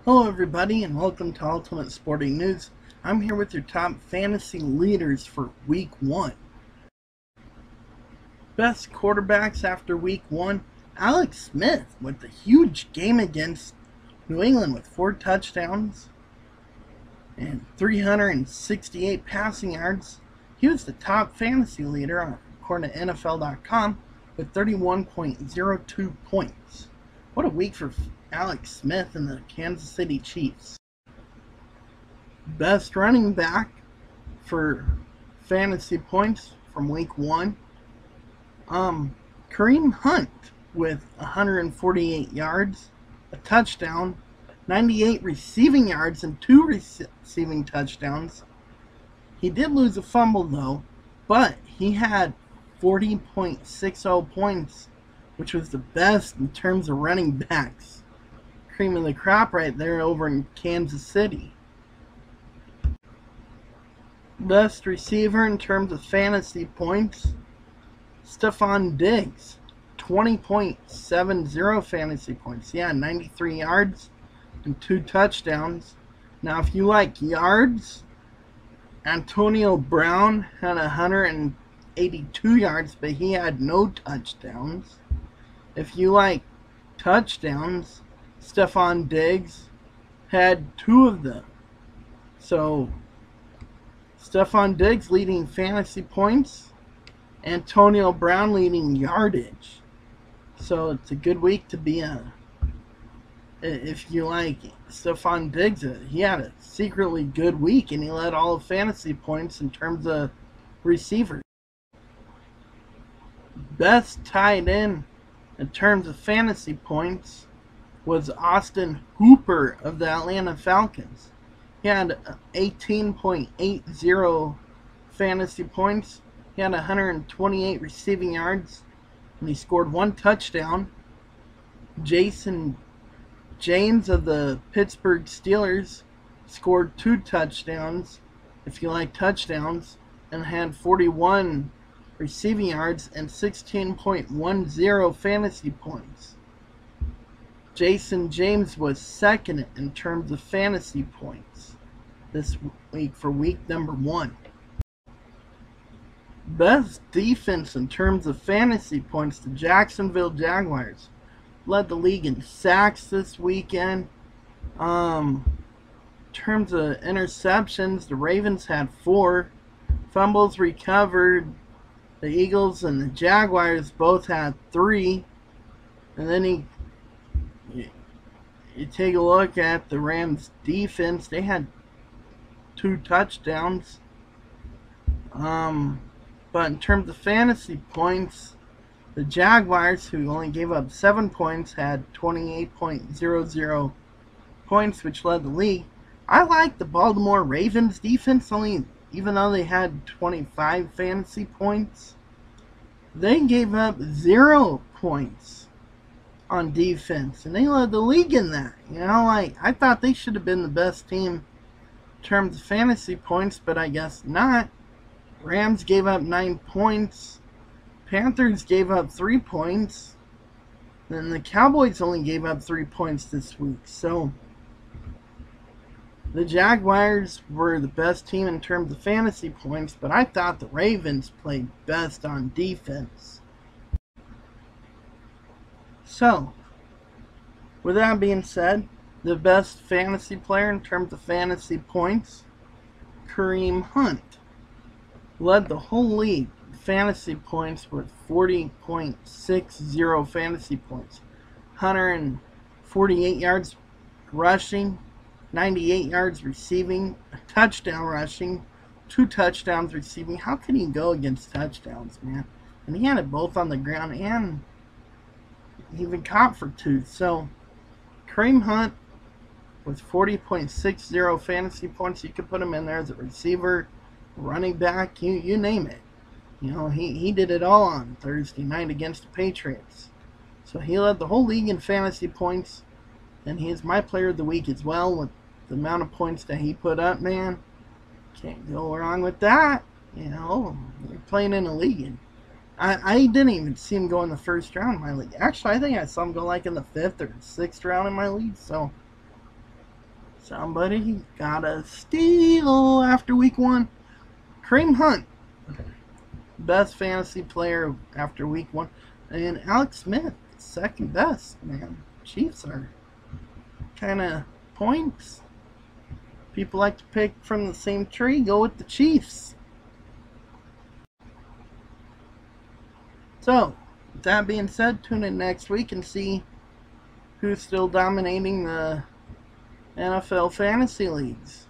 Hello everybody and welcome to Ultimate Sporting News. I'm here with your top fantasy leaders for week 1. Best quarterbacks after week 1, Alex Smith with a huge game against New England with 4 touchdowns and 368 passing yards. He was the top fantasy leader according to NFL.com with 31.02 points. What a week for Alex Smith and the Kansas City Chiefs. Best running back for fantasy points from week 1. Kareem Hunt with 148 yards, a touchdown, 98 receiving yards, and 2 receiving touchdowns. He did lose a fumble though, but he had 40.60 points, which was the best in terms of running backs. Cream of the crop right there over in Kansas City. Best receiver in terms of fantasy points, Stefon Diggs, 20.70 fantasy points. Yeah, 93 yards and 2 touchdowns. Now, if you like yards, Antonio Brown had 182 yards, but he had no touchdowns. If you like touchdowns, Stefon Diggs had 2 of them. So, Stefon Diggs leading fantasy points, Antonio Brown leading yardage. So, it's a good week to be if you like Stefon Diggs. He had a secretly good week, and he led all of fantasy points in terms of receivers. Best tight end in terms of fantasy points was Austin Hooper of the Atlanta Falcons. He had 18.80 fantasy points. He had 128 receiving yards, and he scored 1 touchdown. Jason James of the Pittsburgh Steelers scored 2 touchdowns, if you like touchdowns, and had 41 receiving yards and 16.10 fantasy points. Jason James was second in terms of fantasy points this week for week number 1. Best defense in terms of fantasy points, the Jacksonville Jaguars led the league in sacks this weekend. In terms of interceptions, the Ravens had 4. Fumbles recovered, the Eagles and the Jaguars both had 3. And then you take a look at the Rams defense, they had 2 touchdowns. But in terms of fantasy points, the Jaguars, who only gave up 7 points, had 28.00 points, which led the league. I like the Baltimore Ravens defense, even though they had 25 fantasy points, they gave up 0 points on defense, and they led the league in that. I thought they should have been the best team in terms of fantasy points, but I guess not. Rams gave up 9 points. Panthers gave up 3 points. Then the Cowboys only gave up 3 points this week. So, the Jaguars were the best team in terms of fantasy points, but I thought the Ravens played best on defense. So, with that being said, the best fantasy player in terms of fantasy points, Kareem Hunt, led the whole league fantasy points with 40.60 fantasy points. 148 yards rushing, 98 yards receiving, a touchdown rushing, 2 touchdowns receiving. How could he go against touchdowns, man? And he had it both on the ground and he even caught for 2. So, Kareem Hunt with 40.60 fantasy points. You could put him in there as a receiver, running back, you name it. He did it all on Thursday night against the Patriots. So he led the whole league in fantasy points, and he is my player of the week as well with the amount of points that he put up, man. Can't go wrong with that. You're playing in a league, and I didn't even see him go in the first round in my league. Actually, I think I saw him go like in the 5th or 6th round in my league. So Somebody got a steal after week 1. Kareem Hunt, best fantasy player after week 1. And Alex Smith, second best, man. Chiefs are kind of points. People like to pick from the same tree. Go with the Chiefs. So, with that being said, tune in next week and see who's still dominating the NFL fantasy leagues.